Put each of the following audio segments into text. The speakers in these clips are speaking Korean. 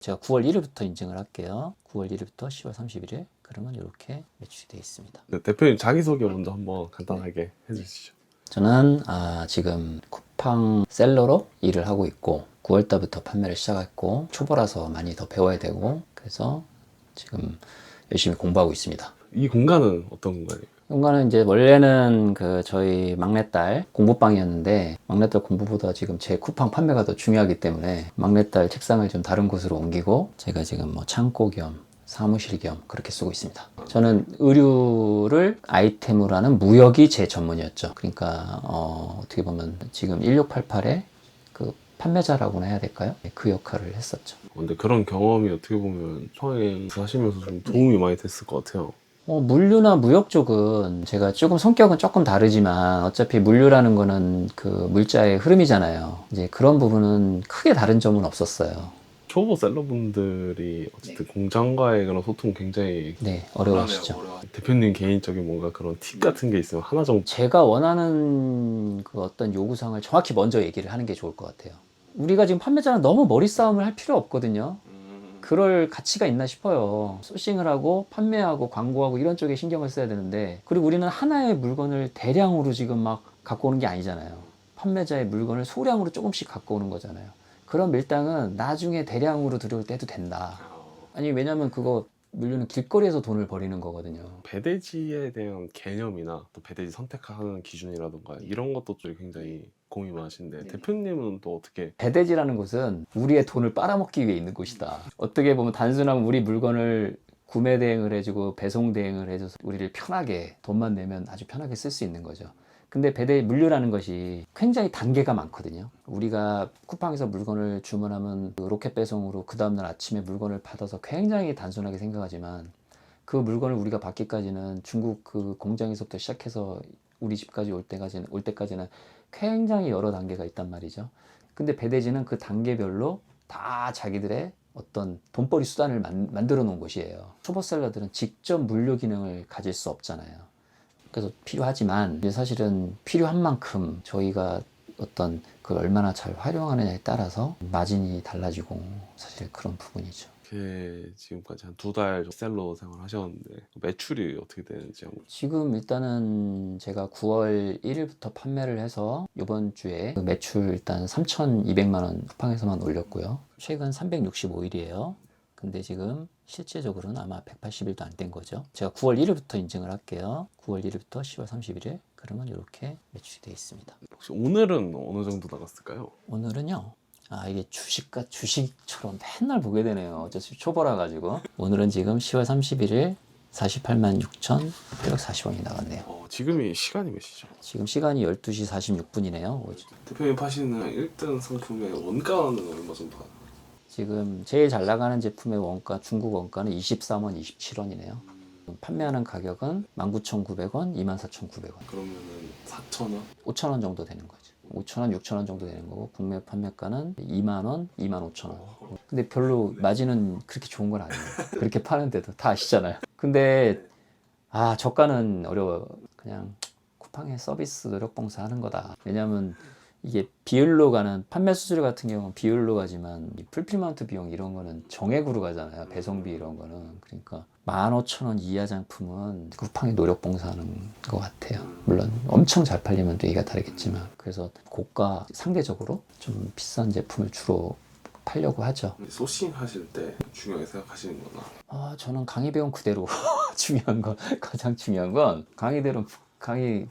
제가 9월 1일부터 인증을 할게요. 9월 1일부터 10월 31일. 그러면 이렇게 매출이 되어 있습니다. 네, 대표님 자기소개 먼저 한번 간단하게 해주시죠. 저는 지금 쿠팡 셀러로 일을 하고 있고 9월 달부터 판매를 시작했고 초보라서 많이 더 배워야 되고 그래서 지금 열심히 공부하고 있습니다. 이 공간은 어떤 공간이에요? 공간은 이제 원래는 저희 막내딸 공부방이었는데 막내딸 공부보다 지금 제 쿠팡 판매가 더 중요하기 때문에 막내딸 책상을 좀 다른 곳으로 옮기고 제가 지금 뭐 창고 겸 사무실 겸 그렇게 쓰고 있습니다. 저는 의류를 아이템으로 하는 무역이 제 전문이었죠. 그러니까 어떻게 보면 지금 1688의 그 판매자라고나 해야 될까요? 그 역할을 했었죠. 근데 그런 경험이 어떻게 보면 처음에 하시면서 좀 도움이 많이 됐을 것 같아요. 물류나 무역 쪽은 제가 조금 성격은 조금 다르지만 어차피 물류라는 거는 그 물자의 흐름이잖아요. 이제 그런 부분은 크게 다른 점은 없었어요. 초보 셀러분들이 어쨌든 공장과의 그런 소통 굉장히 네, 어려워하시죠. 대표님 개인적인 뭔가 그런 팁 같은 게 있으면 하나 정도. 제가 원하는 그 어떤 요구사항을 정확히 먼저 얘기를 하는 게 좋을 것 같아요. 우리가 지금 판매자는 너무 머리 싸움을 할 필요 없거든요. 그럴 가치가 있나 싶어요. 소싱을 하고 판매하고 광고하고 이런 쪽에 신경을 써야 되는데 그리고 우리는 하나의 물건을 대량으로 지금 막 갖고 오는 게 아니잖아요. 판매자의 물건을 소량으로 조금씩 갖고 오는 거잖아요. 그런 밀당은 나중에 대량으로 들여올 때 해도 된다. 아니 왜냐면 그거 물류는 길거리에서 돈을 버리는 거거든요. 배대지에 대한 개념이나 또 배대지 선택하는 기준이라던가 이런 것도 좀 굉장히 고민 많으신데 대표님은 또 어떻게. 배대지라는 곳은 우리의 돈을 빨아먹기 위해 있는 곳이다. 어떻게 보면 단순한 우리 물건을 구매 대행을 해주고 배송 대행을 해줘서 우리를 편하게 돈만 내면 아주 편하게 쓸 수 있는 거죠. 근데 배대 물류라는 것이 굉장히 단계가 많거든요. 우리가 쿠팡에서 물건을 주문하면 그 로켓 배송으로 그 다음날 아침에 물건을 받아서 굉장히 단순하게 생각하지만 그 물건을 우리가 받기까지는 중국 그 공장에서부터 시작해서 우리 집까지 올 때까지는 굉장히 여러 단계가 있단 말이죠. 근데 배대지는 그 단계별로 다 자기들의 어떤 돈벌이 수단을 만들어 놓은 곳이에요. 초보 셀러들은 직접 물류 기능을 가질 수 없잖아요. 그래서 필요하지만 이제 사실은 필요한 만큼 저희가 어떤 그걸 얼마나 잘 활용하느냐에 따라서 마진이 달라지고 사실 그런 부분이죠. 지금까지 한 2달 셀러 생활하셨는데 매출이 어떻게 되는지 한번. 지금 일단은 제가 9월 1일부터 판매를 해서 이번 주에 그 매출 일단 3,200만 원 쿠팡에서만 올렸고요. 최근 365일이에요. 근데 지금 실제적으로는 아마 180일도 안 된 거죠. 제가 9월 1일부터 인증을 할게요. 9월 1일부터 10월 31일. 그러면 이렇게 매출이 되어 있습니다. 혹시 오늘은 어느 정도 나갔을까요? 오늘은요. 이게 주식처럼 맨날 보게 되네요. 어차피 초보라 가지고. 오늘은 지금 10월 31일 48만 6,840원이 나갔네요. 지금이 시간이 몇 시죠? 지금 시간이 12시 46분이네요. 대표님 파시는 1등 상품의 원가는 얼마 정도 하나요? 지금 제일 잘 나가는 제품의 원가, 중국 원가는 23원, 27원이네요. 판매하는 가격은 19,900원, 24,900원. 그러면은 4,000원? 5,000원 정도 되는 거죠. 5,000원, 6,000원 정도 되는 거고 국내 판매가는 2만원, 25,000원. 근데 별로 마진은 그렇게 좋은 건 아니에요. 그렇게 파는데도 다 아시잖아요. 근데 저가는 어려워요. 그냥 쿠팡의 서비스 노력봉사 하는 거다. 왜냐면 이게 비율로 가는 판매 수수료 같은 경우는 비율로 가지만 이 풀필먼트 비용 이런 거는 정액으로 가잖아요. 배송비 이런 거는. 그러니까 15,000원 이하 상품은 쿠팡이 노력봉사하는 것 같아요. 물론 엄청 잘 팔리면 또 얘기가 다르겠지만 그래서 고가 상대적으로 좀 비싼 제품을 주로 팔려고 하죠. 소싱 하실 때 중요하게 생각하시는 거나? 저는 강의 배운 그대로 가장 중요한 건 강의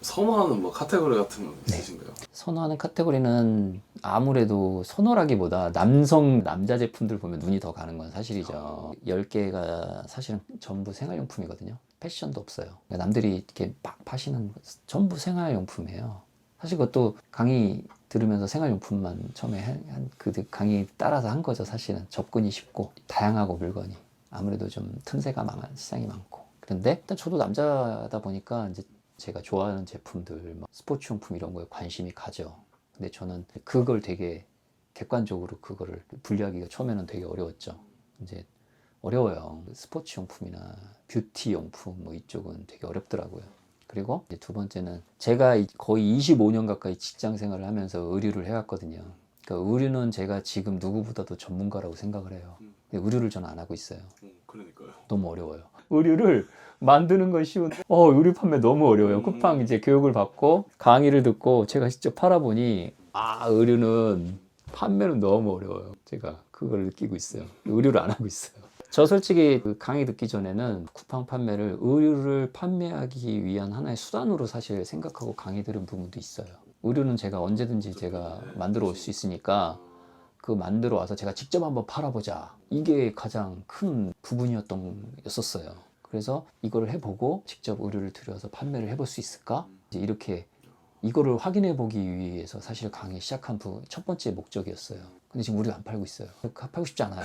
선호하는 뭐 카테고리 같은 거 있으신가요? 선호하는 카테고리는 아무래도 선호라기보다 남자 제품들 보면 눈이 더 가는 건 사실이죠. 10개가 사실은 전부 생활용품이거든요. 패션도 없어요. 그러니까 남들이 이렇게 막 파시는 전부 생활용품이에요. 사실 그것도 강의 들으면서 생활용품만 처음에 그 강의 따라서 한 거죠. 사실은 접근이 쉽고 다양하고 물건이 아무래도 좀 틈새가 망한 시장이 많고. 그런데 일단 저도 남자다 보니까 이제 제가 좋아하는 제품들, 스포츠용품 이런 거에 관심이 가죠. 근데 저는 그걸 되게 객관적으로 그거를 분리하기가 처음에는 되게 어려웠죠. 이제 어려워요. 스포츠용품이나 뷰티용품 뭐 이쪽은 되게 어렵더라고요. 그리고 이제 두 번째는 제가 거의 25년 가까이 직장 생활을 하면서 의류를 해왔거든요. 그러니까 의류는 제가 지금 누구보다도 전문가라고 생각을 해요. 근데 의류를 저는 안 하고 있어요. 그러니까요. 너무 어려워요. 의류를 만드는 건 쉬운데 의류 판매 너무 어려워요. 쿠팡 이제 교육을 받고 강의를 듣고 제가 직접 팔아보니 의류는 판매는 너무 어려워요. 제가 그걸 느끼고 있어요. 의류를 안 하고 있어요. 저 솔직히 그 강의 듣기 전에는 쿠팡 판매를 의류를 판매하기 위한 하나의 수단으로 사실 생각하고 강의 들은 부분도 있어요. 의류는 제가 언제든지 제가 만들어 올 수 있으니까 그 만들어 와서 제가 직접 한번 팔아보자. 이게 가장 큰 부분이었어요. 그래서 이거를 해보고 직접 의류를 들여서 판매를 해볼 수 있을까? 이제 이렇게 이거를 확인해 보기 위해서 사실 강의 시작한 첫 번째 목적이었어요. 근데 지금 우리가 안 팔고 있어요. 팔고 싶지 않아요.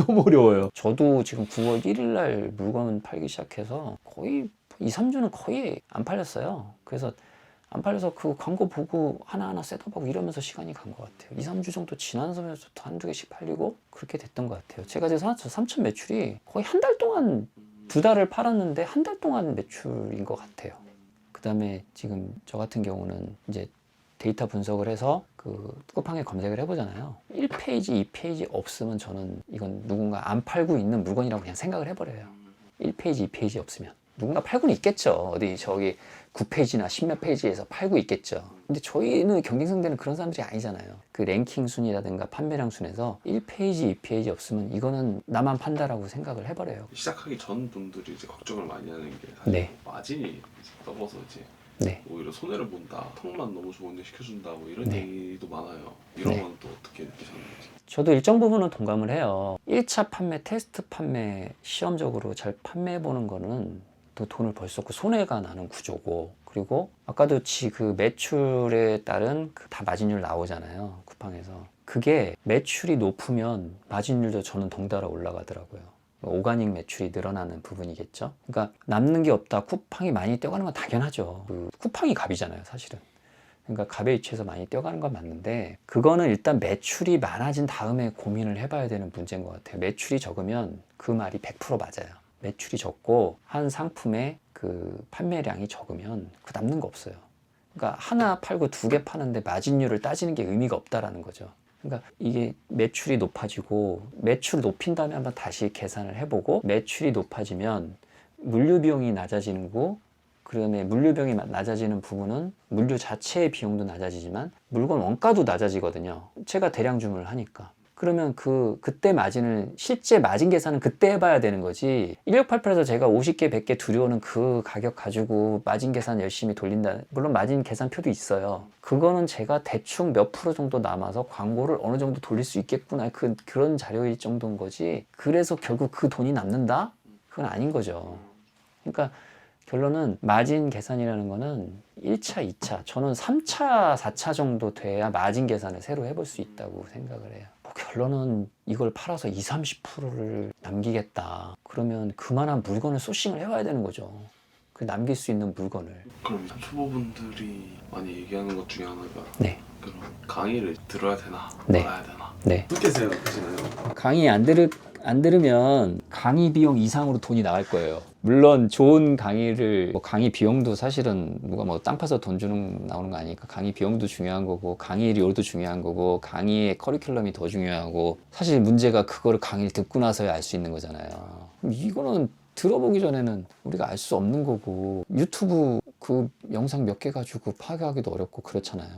너무 어려워요. 저도 지금 9월 1일 날 물건 팔기 시작해서 거의 2, 3주는 거의 안 팔렸어요. 그래서 안 팔려서 그 광고 보고 하나하나 셋업하고 이러면서 시간이 간 것 같아요. 2, 3주 정도 지나면서 한두 개씩 팔리고 그렇게 됐던 것 같아요. 제가 지금 3천 매출이 거의 한 달 동안 2달을 팔았는데 한 달 동안 매출인 것 같아요. 그 다음에 지금 저 같은 경우는 이제 데이터 분석을 해서 그 쿠팡에 검색을 해보잖아요. 1페이지, 2페이지 없으면 저는 이건 누군가 안 팔고 있는 물건이라고 그냥 생각을 해버려요. 1페이지, 2페이지 없으면. 누군가 팔고는 있겠죠. 어디 저기 9페이지나 10몇 페이지에서 팔고 있겠죠. 근데 저희는 경쟁 상대는 그런 사람들이 아니잖아요. 그 랭킹 순위라든가 판매량 순에서 1페이지, 2페이지 없으면 이거는 나만 판다라고 생각을 해버려요. 시작하기 전 분들이 이제 걱정을 많이 하는 게 사실 네. 마진이 이제 떠서 이제 네. 오히려 손해를 본다. 턱만 너무 좋은데 시켜준다. 뭐 이런 네. 얘기도 많아요. 이런 네. 건 또 어떻게 느끼셨는지. 저도 일정 부분은 동감을 해요. 1차 판매, 테스트 판매, 시험적으로 잘 판매해보는 거는 또 돈을 벌 수 없고 손해가 나는 구조고, 그리고 아까도 그 매출에 따른 다 마진율 나오잖아요. 쿠팡에서. 그게 매출이 높으면 마진율도 저는 덩달아 올라가더라고요. 오가닉 매출이 늘어나는 부분이겠죠. 그러니까 남는 게 없다. 쿠팡이 많이 뛰어가는 건 당연하죠. 쿠팡이 갑이잖아요, 사실은. 그러니까 갑에 위치해서 많이 뛰어가는 건 맞는데, 그거는 일단 매출이 많아진 다음에 고민을 해봐야 되는 문제인 것 같아요. 매출이 적으면 그 말이 100% 맞아요. 매출이 적고 한 상품의 그 판매량이 적으면 그 남는 거 없어요. 그러니까 하나 팔고 2개 파는데 마진율을 따지는 게 의미가 없다라는 거죠. 그러니까 이게 매출이 높아지고, 매출을 높인 다음에 한번 다시 계산을 해보고, 매출이 높아지면 물류 비용이 낮아지는 거, 그다음에 물류 비용이 낮아지는 부분은 물류 자체의 비용도 낮아지지만 물건 원가도 낮아지거든요. 제가 대량 주문을 하니까. 그러면 그때 마진을, 실제 마진 계산은 그때 해봐야 되는 거지. 1688에서 제가 50개, 100개 들여오는 그 가격 가지고 마진 계산 열심히 돌린다. 물론 마진 계산표도 있어요. 그거는 제가 대충 몇 프로 정도 남아서 광고를 어느 정도 돌릴 수 있겠구나. 그런 자료일 정도인 거지. 그래서 결국 그 돈이 남는다? 그건 아닌 거죠. 그러니까 결론은 마진 계산이라는 거는 1차, 2차, 저는 3차, 4차 정도 돼야 마진 계산을 새로 해볼 수 있다고 생각을 해요. 결론은 이걸 팔아서 20, 30%를 남기겠다. 그러면 그만한 물건을 소싱을 해와야 되는 거죠. 그 남길 수 있는 물건을. 그럼 초보분들이 많이 얘기하는 것 중에 하나가 네. 그럼 강의를 들어야 되나 네. 말아야 되나 네. 어떻게 생각하시나요? 강의 안 들으면 강의 비용 이상으로 돈이 나갈 거예요. 물론 좋은 강의를, 강의 비용도 사실은 누가 땅 파서 돈 나오는 거 아니니까 강의 비용도 중요한 거고, 강의료도 중요한 거고, 강의의 커리큘럼이 더 중요하고, 사실 문제가 그거를 강의를 듣고 나서야 알 수 있는 거잖아요. 이거는 들어보기 전에는 우리가 알 수 없는 거고, 유튜브 그 영상 몇 개 가지고 파악하기도 어렵고 그렇잖아요.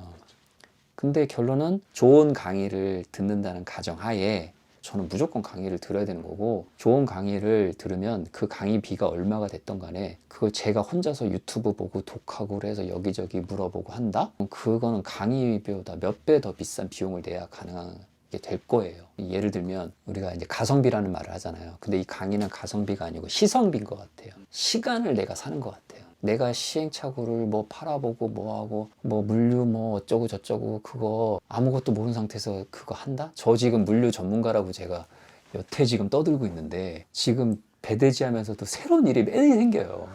근데 결론은 좋은 강의를 듣는다는 가정하에 저는 무조건 강의를 들어야 되는 거고, 좋은 강의를 들으면 그 강의비가 얼마가 됐던 간에 그걸 제가 혼자서 유튜브 보고 독학으로 해서 여기저기 물어보고 한다? 그거는 강의비보다 몇 배 더 비싼 비용을 내야 가능하게 될 거예요. 예를 들면 우리가 이제 가성비라는 말을 하잖아요. 근데 이 강의는 가성비가 아니고 시성비인 것 같아요. 시간을 내가 사는 것 같아요. 내가 시행착오를 팔아보고 뭐하고 물류 어쩌고 저쩌고 그거 아무것도 모르는 상태에서 그거 한다? 저 지금 물류 전문가라고 제가 여태 지금 떠들고 있는데 지금 배대지 하면서도 새로운 일이 매일 생겨요.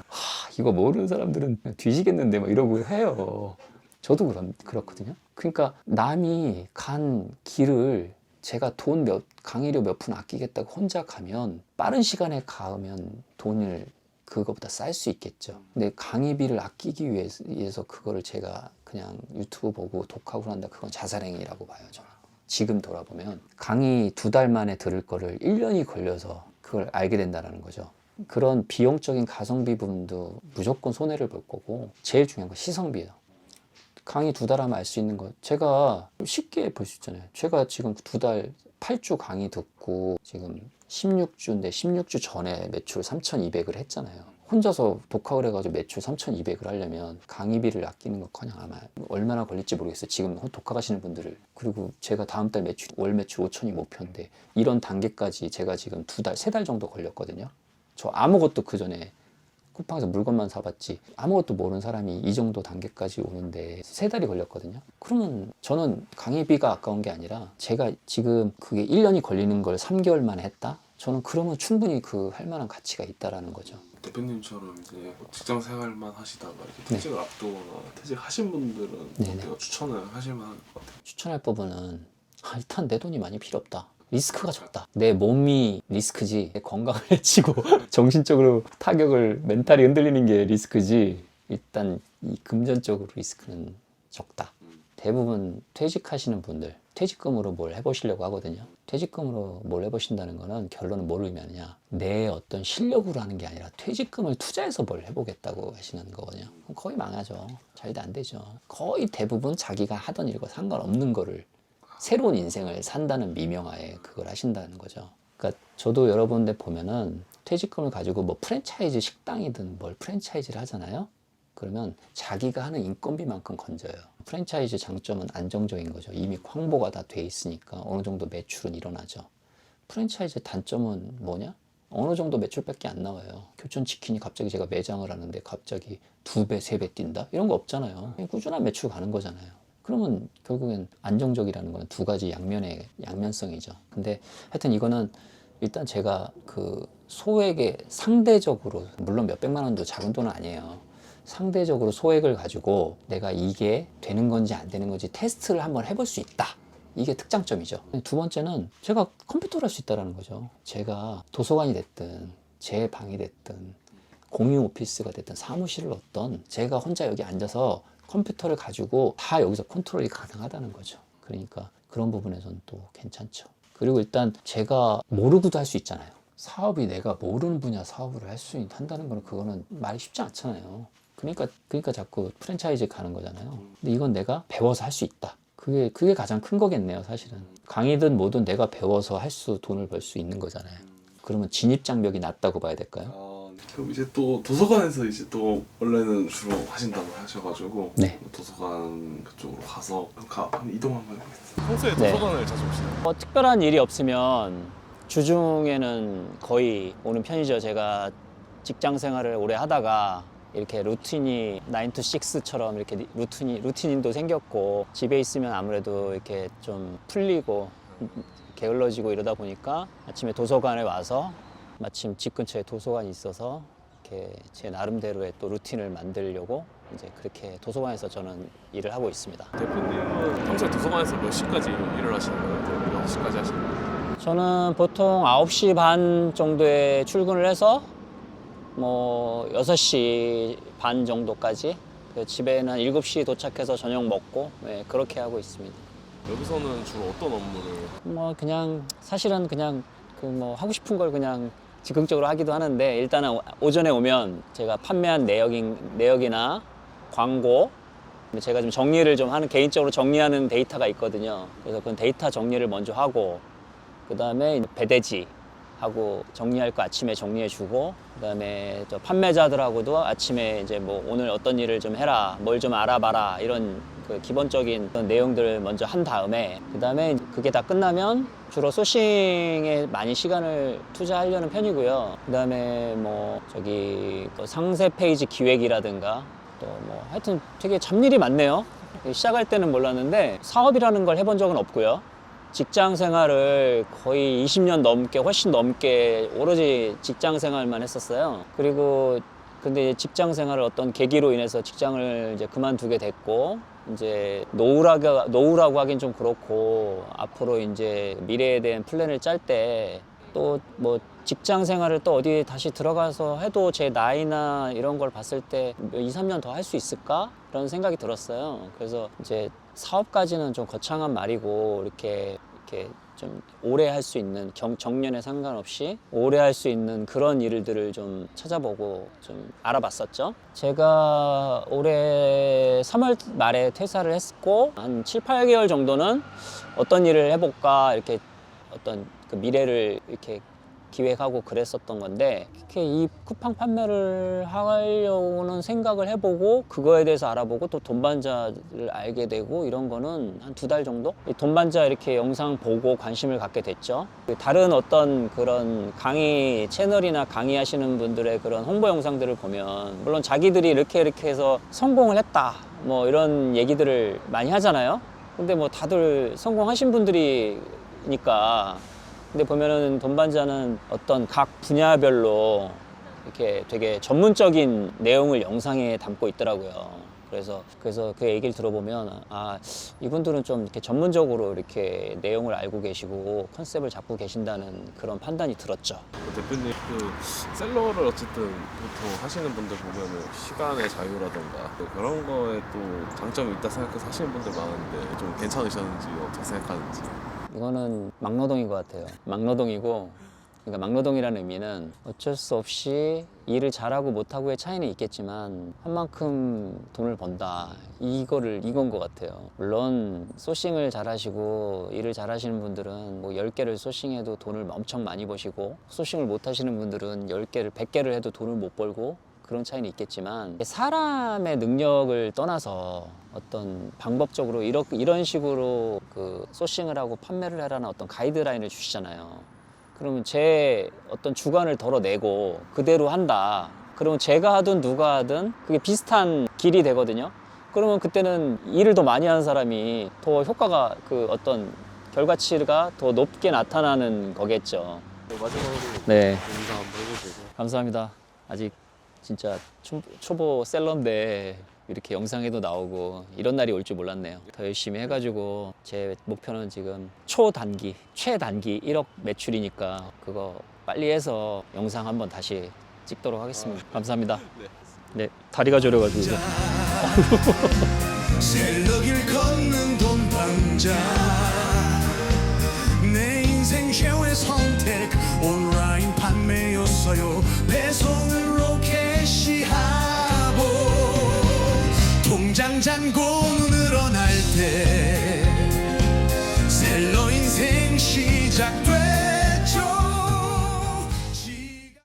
이거 모르는 사람들은 뒤지겠는데 이러고 해요. 저도 그렇거든요. 그러니까 남이 간 길을 제가 강의료 몇 푼 아끼겠다고 혼자 가면 빠른 시간에 가면 돈을 그거보다 쌀 수 있겠죠. 근데 강의비를 아끼기 위해서 그거를 제가 그냥 유튜브 보고 독학으로 한다. 그건 자살행위라고 봐요, 저는. 지금 돌아보면 강의 2달 만에 들을 거를 1년이 걸려서 그걸 알게 된다는 거죠. 그런 비용적인 가성비 부분도 무조건 손해를 볼 거고, 제일 중요한 건 시성비예요. 강의 2달 하면 알 수 있는 거, 제가 쉽게 볼 수 있잖아요. 제가 지금 2달 8주 강의 듣고 지금 16주인데 16주 전에 매출 3,200을 했잖아요. 혼자서 독학을 해가지고 매출 3,200을 하려면 강의비를 아끼는 것커녕 아마 얼마나 걸릴지 모르겠어요. 지금 독학하시는 분들을. 그리고 제가 다음 달 매출, 월 매출 5천이 목표인데 이런 단계까지 제가 지금 2달, 3달 정도 걸렸거든요. 저 아무것도 그 전에 쿠팡에서 물건만 사봤지 아무것도 모르는 사람이 이 정도 단계까지 오는데 3달이 걸렸거든요. 그러면 저는 강의비가 아까운 게 아니라 제가 지금 그게 1년이 걸리는 걸 3개월 만에 했다? 저는 그러면 충분히 그 할 만한 가치가 있다라는 거죠. 대표님처럼 이제 직장 생활만 하시다가 이렇게 네. 퇴직을 앞두거나 퇴직하신 분들은 네네. 어때요? 추천을 하실 만한 것 같아요? 추천할 부분은 일단 내 돈이 많이 필요 없다. 리스크가 적다. 내 몸이 리스크지 내 건강을 해치고 정신적으로 타격을 멘탈이 흔들리는 게 리스크지 일단 이 금전적으로 리스크는 적다. 대부분 퇴직하시는 분들 퇴직금으로 뭘 해보시려고 하거든요. 퇴직금으로 뭘 해보신다는 거는 결론은 뭘 의미하느냐, 내 어떤 실력으로 하는 게 아니라 퇴직금을 투자해서 뭘 해보겠다고 하시는 거거든요. 그럼 거의 망하죠. 잘도 안 되죠. 거의 대부분 자기가 하던 일과 상관없는 거를 새로운 인생을 산다는 미명하에 그걸 하신다는 거죠. 그러니까 저도 여러 군데 보면은 퇴직금을 가지고 뭐 프랜차이즈 식당이든 뭘 프랜차이즈를 하잖아요. 그러면 자기가 하는 인건비만큼 건져요. 프랜차이즈 장점은 안정적인 거죠. 이미 홍보가 다 돼 있으니까 어느 정도 매출은 일어나죠. 프랜차이즈 단점은 뭐냐? 어느 정도 매출밖에 안 나와요. 교촌치킨이 갑자기 제가 매장을 하는데 갑자기 2배, 3배 뛴다? 이런 거 없잖아요. 꾸준한 매출 가는 거잖아요. 그러면 결국엔 안정적이라는 건 두 가지 양면의 양면성이죠. 근데 하여튼 이거는 일단 제가 그 소액의 상대적으로, 물론 몇백만 원도 작은 돈은 아니에요. 상대적으로 소액을 가지고 내가 이게 되는 건지 안 되는 건지 테스트를 한번 해볼 수 있다. 이게 특장점이죠. 두 번째는 제가 컴퓨터를 할 수 있다는 거죠. 제가 도서관이 됐든 제 방이 됐든 공유 오피스가 됐든 사무실을 얻던 제가 혼자 여기 앉아서 컴퓨터를 가지고 다 여기서 컨트롤이 가능하다는 거죠. 그러니까 그런 부분에서는 또 괜찮죠. 그리고 일단 제가 모르고도 할 수 있잖아요. 사업이 내가 모르는 분야 사업을 할 수 한다는 거는 그거는 말이 쉽지 않잖아요. 그러니까 자꾸 프랜차이즈 가는 거잖아요. 근데 이건 내가 배워서 할 수 있다. 그게 가장 큰 거겠네요, 사실은. 강의든 뭐든 내가 배워서 돈을 벌 수 있는 거잖아요. 그러면 진입장벽이 낮다고 봐야 될까요? 그럼 이제 또 도서관에서 이제 또 원래는 주로 하신다고 하셔가지고 네. 도서관 그쪽으로 가서 한번 이동 한번 해보겠습니다. 평소에 네. 도서관을 자주 오시나요? 특별한 일이 없으면 주중에는 거의 오는 편이죠. 제가 직장 생활을 오래 하다가 이렇게 루틴이 9 to 6처럼 이렇게 루틴도 생겼고 집에 있으면 아무래도 이렇게 좀 풀리고 게을러지고 이러다 보니까 아침에 도서관에 와서 마침 집 근처에 도서관이 있어서 이렇게 제 나름대로의 또 루틴을 만들려고 이제 그렇게 도서관에서 저는 일을 하고 있습니다. 대표님은 평소에 도서관에서 몇 시까지 일을 하시는 거예요? 6시까지 하시는 거예요? 저는 보통 9시 반 정도에 출근을 해서 뭐 6시 반 정도까지 집에는 7시 도착해서 저녁 먹고 그렇게 하고 있습니다. 여기서는 주로 어떤 업무를? 뭐 그냥 사실은 그냥 그 뭐 하고 싶은 걸 그냥 즉흥적으로 하기도 하는데 일단은 오전에 오면 제가 판매한 내역이나 광고 제가 좀 정리를 좀 하는 개인적으로 정리하는 데이터가 있거든요. 그래서 그 데이터 정리를 먼저 하고 그 다음에 배대지 하고 정리할 거 아침에 정리해 주고 그 다음에 또 판매자들하고도 아침에 이제 뭐 오늘 어떤 일을 좀 해라 뭘 좀 알아봐라 이런 그 기본적인 그런 내용들을 먼저 한 다음에 그 다음에 그게 다 끝나면 주로 소싱에 많이 시간을 투자하려는 편이고요. 그 다음에 뭐 저기 또 상세 페이지 기획이라든가 또 뭐 하여튼 되게 잡일이 많네요. 시작할 때는 몰랐는데 사업이라는 걸 해본 적은 없고요. 직장 생활을 거의 20년 넘게 훨씬 넘게 오로지 직장 생활만 했었어요. 그리고 근데 직장 생활을 어떤 계기로 인해서 직장을 이제 그만두게 됐고 이제 노후라고 하긴 좀 그렇고 앞으로 이제 미래에 대한 플랜을 짤 때 또 뭐 직장 생활을 또 어디 다시 들어가서 해도 제 나이나 이런 걸 봤을 때 2, 3년 더 할 수 있을까? 그런 생각이 들었어요. 그래서 이제 사업까지는 좀 거창한 말이고 이렇게 좀 오래 할 수 있는 정년에 상관없이 오래 할 수 있는 그런 일들을 좀 찾아보고 좀 알아봤었죠. 제가 올해 3월 말에 퇴사를 했고 한 7, 8개월 정도는 어떤 일을 해볼까 이렇게 어떤 그 미래를 이렇게 기획하고 그랬었던 건데 이렇게 이 쿠팡 판매를 하려고는 생각을 해보고 그거에 대해서 알아보고 또 돈반자를 알게 되고 이런 거는 한 2달 정도? 이 돈반자 이렇게 영상 보고 관심을 갖게 됐죠. 다른 어떤 그런 강의 채널이나 강의하시는 분들의 그런 홍보 영상들을 보면 물론 자기들이 이렇게 해서 성공을 했다 뭐 이런 얘기들을 많이 하잖아요. 근데 뭐 다들 성공하신 분들이니까 근데 보면은 돈반자는 어떤 각 분야별로 이렇게 되게 전문적인 내용을 영상에 담고 있더라고요. 그래서 그 얘기를 들어보면 아 이분들은 좀 이렇게 전문적으로 이렇게 내용을 알고 계시고 컨셉을 잡고 계신다는 그런 판단이 들었죠. 대표님 그 셀러를 어쨌든 보통 하시는 분들 보면은 시간의 자유라던가 그런 거에 또 장점이 있다 생각해서 하시는 분들 많은데 좀 괜찮으셨는지 어떻게 생각하는지. 이거는 막노동인 것 같아요. 막노동이고, 그러니까 막노동이라는 의미는 어쩔 수 없이 일을 잘하고 못하고의 차이는 있겠지만 한 만큼 돈을 번다. 이건 것 같아요. 물론 소싱을 잘하시고 일을 잘하시는 분들은 뭐 10개를 소싱해도 돈을 엄청 많이 버시고 소싱을 못하시는 분들은 10개를, 100개를 해도 돈을 못 벌고 그런 차이는 있겠지만 사람의 능력을 떠나서 어떤 방법적으로 이런 식으로 그 소싱을 하고 판매를 해라는 어떤 가이드라인을 주시잖아요. 그러면 제 어떤 주관을 덜어내고 그대로 한다. 그러면 제가 하든 누가 하든 그게 비슷한 길이 되거든요. 그러면 그때는 일을 더 많이 하는 사람이 더 효과가 그 어떤 결과치가 더 높게 나타나는 거겠죠. 마지막으로 네. 인사 한번 해주시고. 감사합니다. 아직 진짜 초보 셀러인데 이렇게 영상에도 나오고 이런 날이 올 줄 몰랐네요. 더 열심히 해가지고 제 목표는 지금 최단기 1억 매출이니까 그거 빨리 해서 영상 한번 다시 찍도록 하겠습니다. 감사합니다. 네, 다리가 저려가지고. 셀러길 걷는 돈방자 내 인생 최후의 선택 온라인 판매였어요. 배송으로 캐시하고 통장 잔고